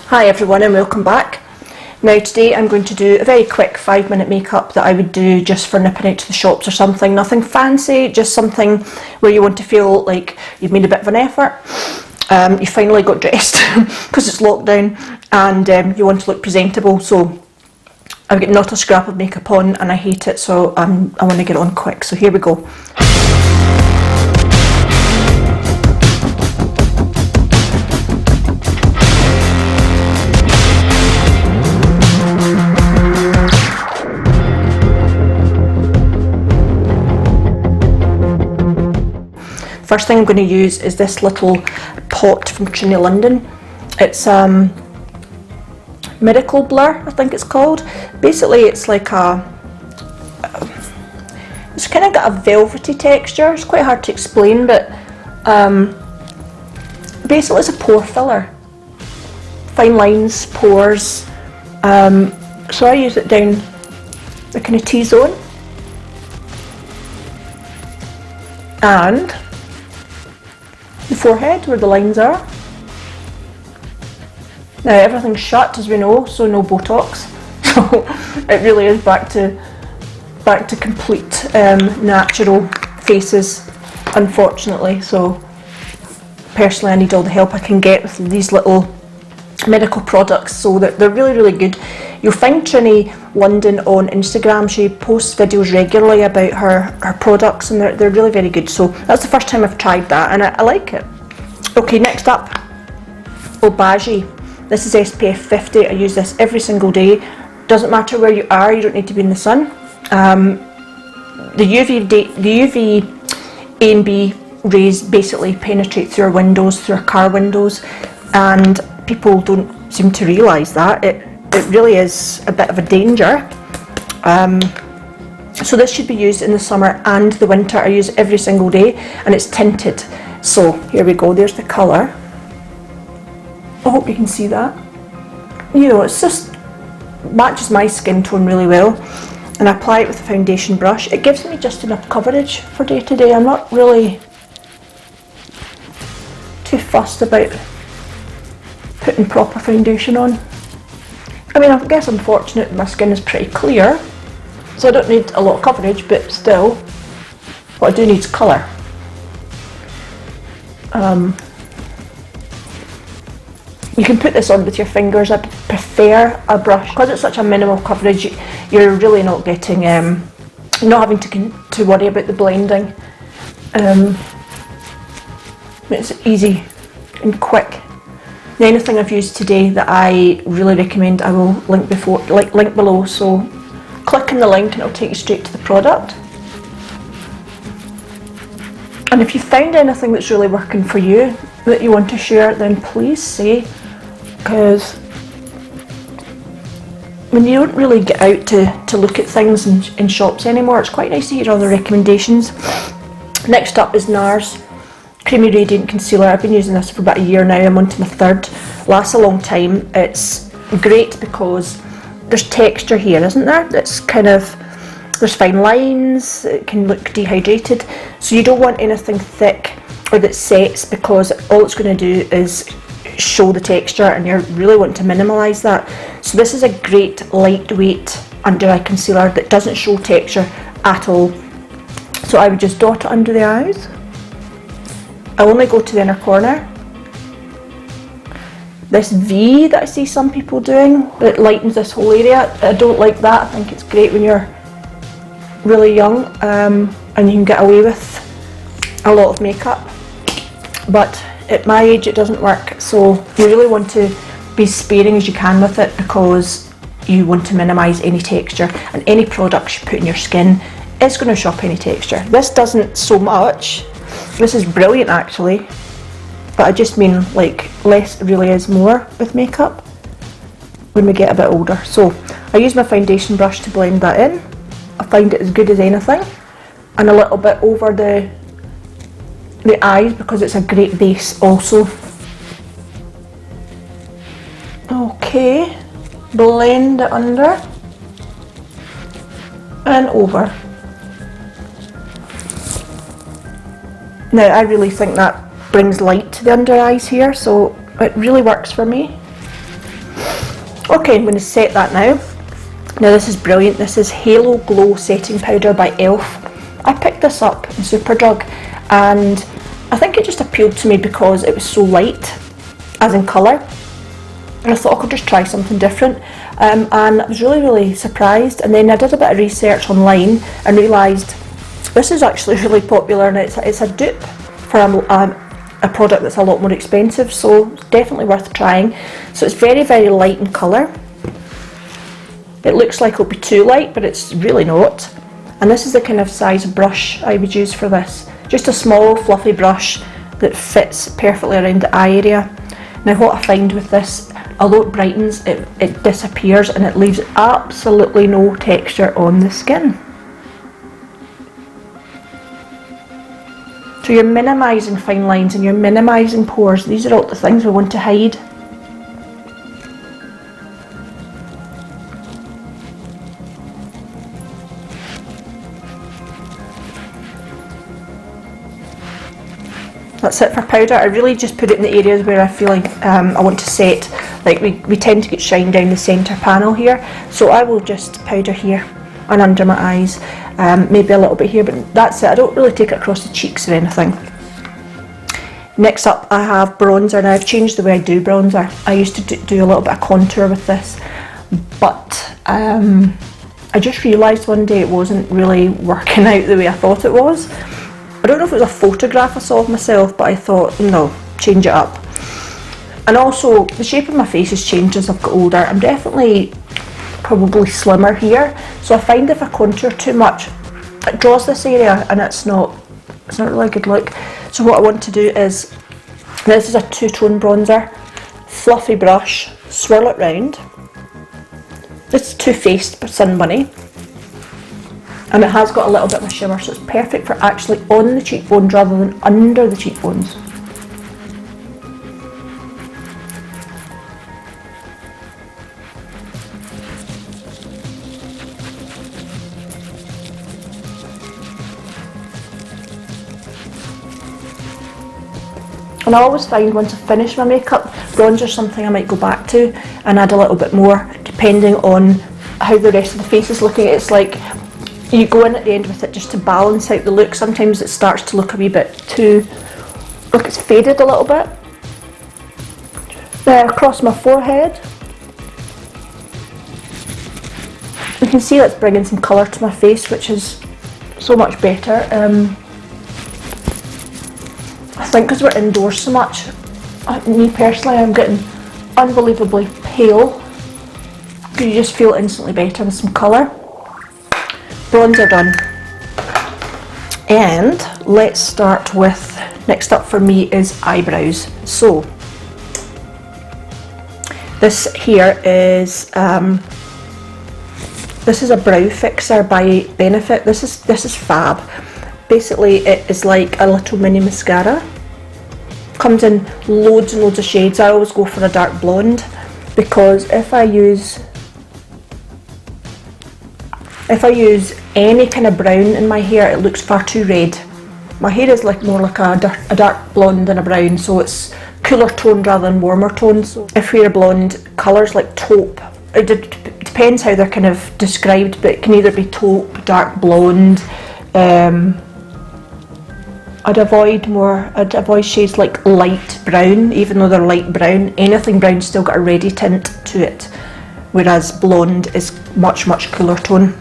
Hi everyone and welcome back. Now today I'm going to do a very quick 5-minute makeup that I would do just for nipping out to the shops or something. Nothing fancy, just something where you want to feel like you've made a bit of an effort. You finally got dressed because it's lockdown and you want to look presentable. So I've got not a scrap of makeup on and I hate it, so I want to get it on quick. So here we go. First thing I'm going to use is this little pot from Trinity London. It's Miracle Blur, I think it's called. Basically it's like it's kind of got a velvety texture. It's quite hard to explain, but basically it's a pore filler. Fine lines, pores. So I use it down the kind of T-zone. And the forehead where the lines are. Now everything's shut, as we know, so no Botox. So it really is back to complete natural faces, unfortunately. So personally I need all the help I can get with these little medical products, so that they're really good. You'll find Trini London on Instagram. She posts videos regularly about her products and they're really very good. So that's the first time I've tried that and I like it. Okay, next up, Obagi. This is SPF 50. I use this every single day. Doesn't matter where you are, you don't need to be in the sun. The UV A and B rays basically penetrate through our windows, through our car windows, and people don't seem to realise that. It really is a bit of a danger. So this should be used in the summer and the winter. I use it every single day and it's tinted. So here we go, there's the colour. I hope you can see that. You know, it's just matches my skin tone really well. And I apply it with a foundation brush. It gives me just enough coverage for day to day. I'm not really too fussed about putting proper foundation on. I mean, I guess I'm fortunate my skin is pretty clear, so I don't need a lot of coverage, but still, what I do need is colour. You can put this on with your fingers. I prefer a brush. Because it's such a minimal coverage, you're really not getting, not having to worry about the blending. It's easy and quick. The only thing I've used today that I really recommend, I will link below, so click on the link and it'll take you straight to the product. And if you found anything that's really working for you that you want to share, then please say, because when you don't really get out to look at things in shops anymore, it's quite nice to hear other recommendations. Next up is NARS Creamy Radiant Concealer. I've been using this for about a year now. I'm on to my third. Lasts a long time. It's great because there's texture here, isn't there? It's kind of, there's fine lines, it can look dehydrated. So you don't want anything thick or that sets, because all it's going to do is show the texture and you really want to minimalise that. So this is a great lightweight under eye concealer that doesn't show texture at all. So I would just dot it under the eyes. I only go to the inner corner. This V that I see some people doing, it lightens this whole area. I don't like that. I think it's great when you're really young and you can get away with a lot of makeup. But at my age it doesn't work. So you really want to be sparing as you can with it, because you want to minimise any texture, and any products you put in your skin is going to show up any texture. This doesn't so much. This is brilliant actually, but I just mean like less really is more with makeup when we get a bit older. So I use my foundation brush to blend that in. I find it as good as anything, and a little bit over the eyes because it's a great base also. Okay, blend it under and over. Now I really think that brings light to the under eyes here, so it really works for me. Okay, I'm going to set that now. Now this is brilliant. This is Halo Glow Setting Powder by e.l.f. I picked this up in Superdrug and I think it just appealed to me because it was so light, as in colour. And I thought I could just try something different. And I was really surprised. And then I did a bit of research online and realised this is actually really popular, and it's a dupe for a product that's a lot more expensive, so it's definitely worth trying. So it's very light in colour. It looks like it'll be too light, but it's really not. And this is the kind of size of brush I would use for this. Just a small fluffy brush that fits perfectly around the eye area. Now what I find with this, although it brightens, it disappears and it leaves absolutely no texture on the skin. So you're minimising fine lines and you're minimising pores. These are all the things we want to hide. That's it for powder. I really just put it in the areas where I feel like I want to set. Like we tend to get shine down the centre panel here, so I will just powder here and under my eyes, maybe a little bit here, but that's it. I don't really take it across the cheeks or anything. Next up I have bronzer. Now I've changed the way I do bronzer. I used to do a little bit of contour with this, but I just realised one day it wasn't really working out the way I thought it was. I don't know if it was a photograph I saw of myself, but I thought, no, change it up. And also, the shape of my face has changed as I've got older. I'm definitely probably slimmer here, so I find if I contour too much, it draws this area and it's not really a good look. So what I want to do is, this is a two-tone bronzer, fluffy brush, swirl it round. This is Too Faced by Sun Bunny. And it has got a little bit of a shimmer, so it's perfect for actually on the cheekbones rather than under the cheekbones. And I always find once I finish my makeup, bronzer is something I might go back to and add a little bit more depending on how the rest of the face is looking. It's like you go in at the end with it just to balance out the look. Sometimes it starts to look a wee bit too, look, it's faded a little bit. Across my forehead. You can see that's bringing some colour to my face, which is so much better. I think because we're indoors so much, me personally, I'm getting unbelievably pale. You just feel instantly better with some colour. Bronzer done. And let's start with, next up for me is eyebrows. So this here is this is a brow fixer by Benefit. This is fab. Basically it is like a little mini mascara. Comes in loads and loads of shades. I always go for a dark blonde because if I use any kind of brown in my hair, it looks far too red. My hair is like more like a dark blonde than a brown, so it's cooler toned rather than warmer toned. So if you're a blonde, colours like taupe, it depends how they're kind of described, but it can either be taupe, dark blonde. I'd avoid shades like light brown, even though they're light brown. Anything brown's still got a reddy tint to it, whereas blonde is much cooler tone.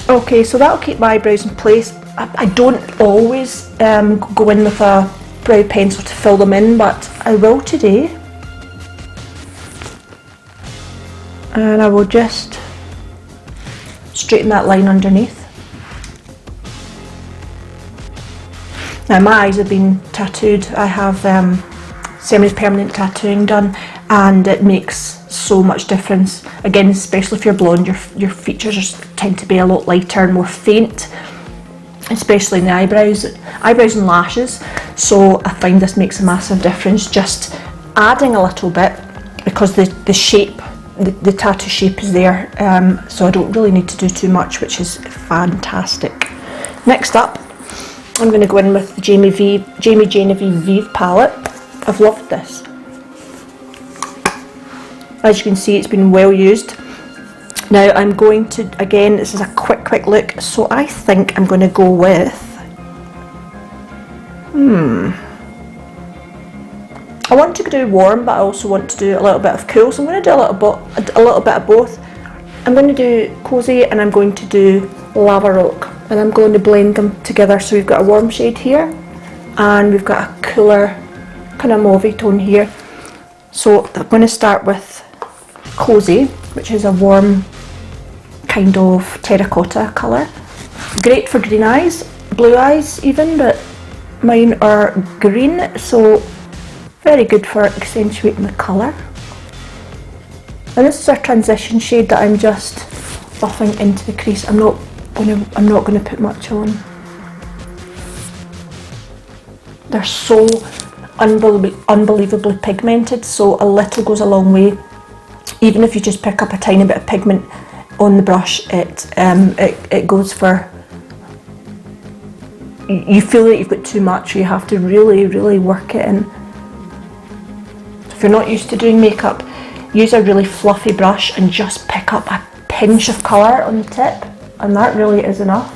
Okay, so that'll keep my eyebrows in place. I don't always go in with a brow pencil to fill them in, but I will today. And I will just straighten that line underneath. Now my eyes have been tattooed. I have semi-permanent tattooing done, and it makes so much difference. Again, especially if you're blonde, your features just tend to be a lot lighter and more faint, especially in the eyebrows and lashes. So I find this makes a massive difference. Just adding a little bit, because the shape, the tattoo shape is there, so I don't really need to do too much, which is fantastic. Next up, I'm going to go in with the Jamie Genevieve Vieve palette. I've loved this. As you can see, it's been well used. Now I'm going to, again, this is a quick look, so I think I'm going to go with, I want to do warm, but I also want to do a little bit of cool, so I'm going to do a little bit of both. I'm going to do Cozy and I'm going to do Lava Rock, and I'm going to blend them together. So we've got a warm shade here and we've got a cooler kind of mauve tone here. So I'm going to start with Cozy, which is a warm kind of terracotta colour. Great for green eyes, blue eyes even, but mine are green, so very good for accentuating the colour. And this is a transition shade that I'm just buffing into the crease. I'm not going to put much on. They're so unbelievably pigmented, so a little goes a long way. Even if you just pick up a tiny bit of pigment on the brush, it goes for, you feel that you've got too much, you have to really work it in. If you're not used to doing makeup, use a really fluffy brush and just pick up a pinch of colour on the tip, and that really is enough.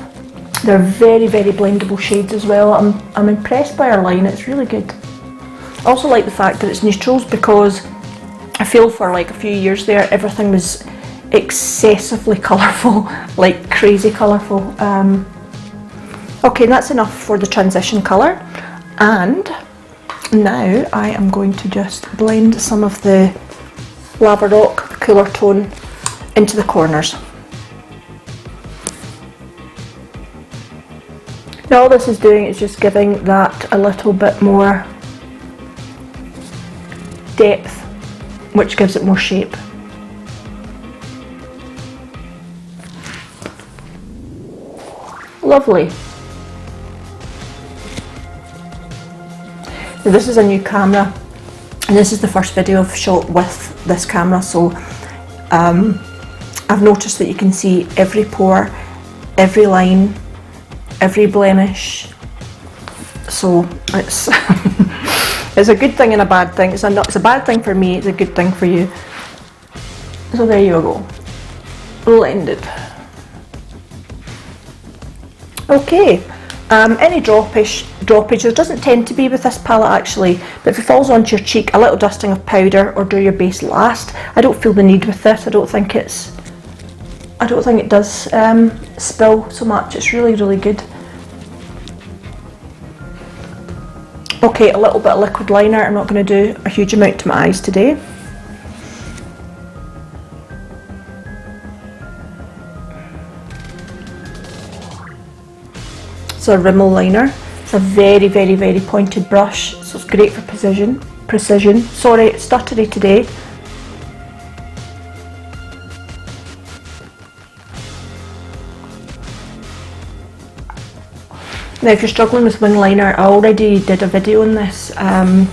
They're very blendable shades as well. I'm impressed by our line, it's really good. I also like the fact that it's neutrals, because I feel for like a few years there everything was excessively colourful, like crazy colourful. Okay, that's enough for the transition colour, and now I am going to just blend some of the Lava Rock, the cooler tone, into the corners. Now all this is doing is just giving that a little bit more depth, which gives it more shape. Lovely. Now this is a new camera, and this is the first video I've shot with this camera, so I've noticed that you can see every pore, every line, every blemish, so it's it's a good thing and a bad thing. It's a bad thing for me, it's a good thing for you. So there you go, blended. Okay, any droppage, there doesn't tend to be with this palette actually, but if it falls onto your cheek, a little dusting of powder or do your base last. I don't feel the need with this. I don't think it does spill so much. It's really good. Okay, a little bit of liquid liner. I'm not going to do a huge amount to my eyes today. It's a Rimmel liner. It's a very pointed brush, so it's great for precision. Sorry, it's stuttery today. Now if you're struggling with wing liner, I already did a video on this at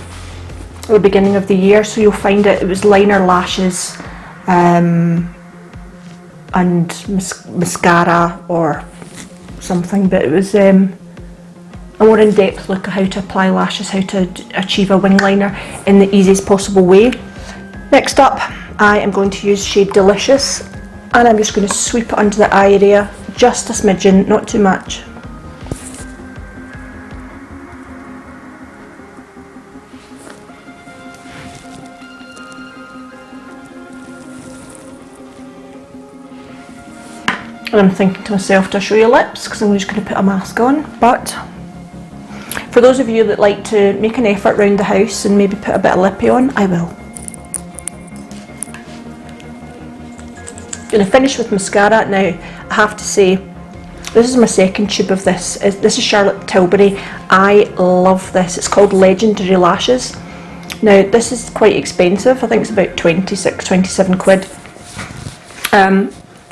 the beginning of the year, so you'll find it was liner, lashes and mascara or something, but it was a more in-depth look at how to apply lashes, how to achieve a wing liner in the easiest possible way. Next up, I am going to use shade Delicious, and I'm just going to sweep it under the eye area, just a smidgen, not too much. And I'm thinking to myself, to show you lips, because I'm just going to put a mask on. But for those of you that like to make an effort around the house and maybe put a bit of lippy on, I will. I'm going to finish with mascara. Now, I have to say, this is my second tube of this. This is Charlotte Tilbury. I love this. It's called Legendary Lashes. Now, this is quite expensive. I think it's about 26, 27 quid.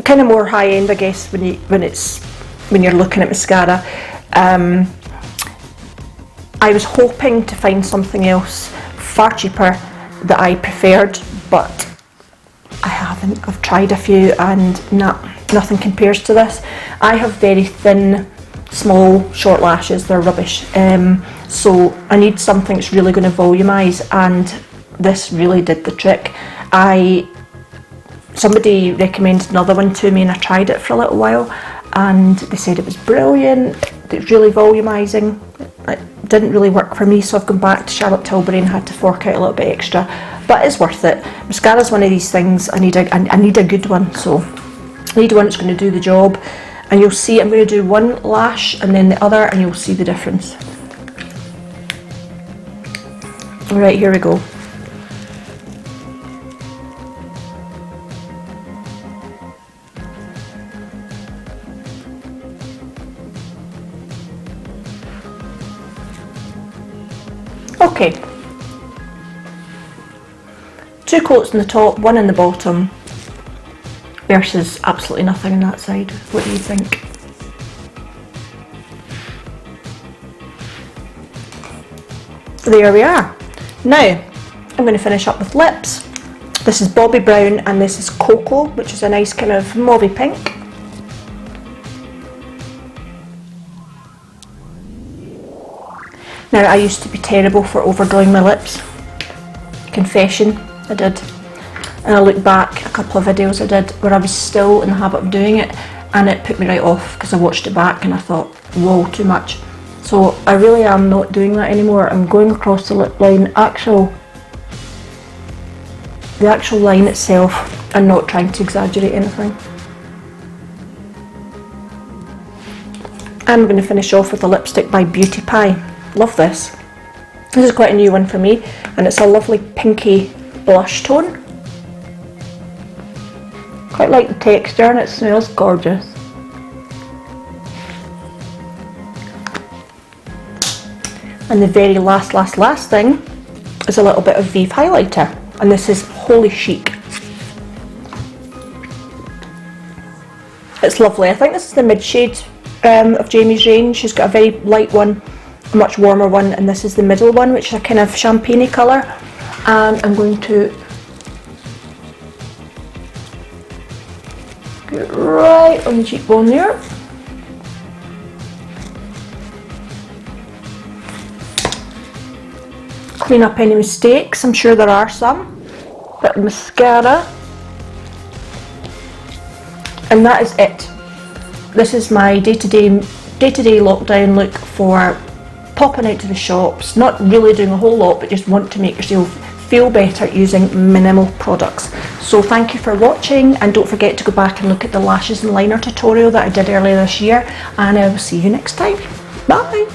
Kind of more high end, I guess, when you're looking at mascara. I was hoping to find something else far cheaper that I preferred, but I haven't. I've tried a few and nothing compares to this. I have very thin, small, short lashes. They're rubbish. So I need something that's really going to volumise, and this really did the trick. Somebody recommended another one to me and I tried it for a little while and they said it was brilliant, it's really volumizing. It didn't really work for me, so I've gone back to Charlotte Tilbury and had to fork out a little bit extra, but it's worth it. Mascara is one of these things, I need a good one, so I need one that's going to do the job. And you'll see I'm going to do one lash and then the other, and you'll see the difference. Right, here we go. Okay, 2 coats on the top, 1 on the bottom, versus absolutely nothing on that side. What do you think? There we are. Now, I'm going to finish up with lips. This is Bobbi Brown and this is Cocoa, which is a nice kind of mauvey pink. Now, I used to be terrible for overdrawing my lips. Confession, I did. And I look back a couple of videos I did where I was still in the habit of doing it, and it put me right off because I watched it back and I thought, whoa, too much. So I really am not doing that anymore. I'm going across the lip line, the actual line itself, and not trying to exaggerate anything. I'm going to finish off with a lipstick by Beauty Pie. Love this. This is quite a new one for me, and it's a lovely pinky blush tone. Quite like the texture and it smells gorgeous. And the very last thing is a little bit of Vieve highlighter, and this is Holy Chic. It's lovely. I think this is the mid shade of Jamie's range. She's got a very light one, a much warmer one, and this is the middle one, which is a kind of champagne-y colour. And I'm going to get right on the cheekbone there. Clean up any mistakes, I'm sure there are some. Bit of mascara. And that is it. This is my day-to-day lockdown look for popping out to the shops, not really doing a whole lot, but just want to make yourself feel better using minimal products. So thank you for watching, and don't forget to go back and look at the lashes and liner tutorial that I did earlier this year, and I will see you next time. Bye!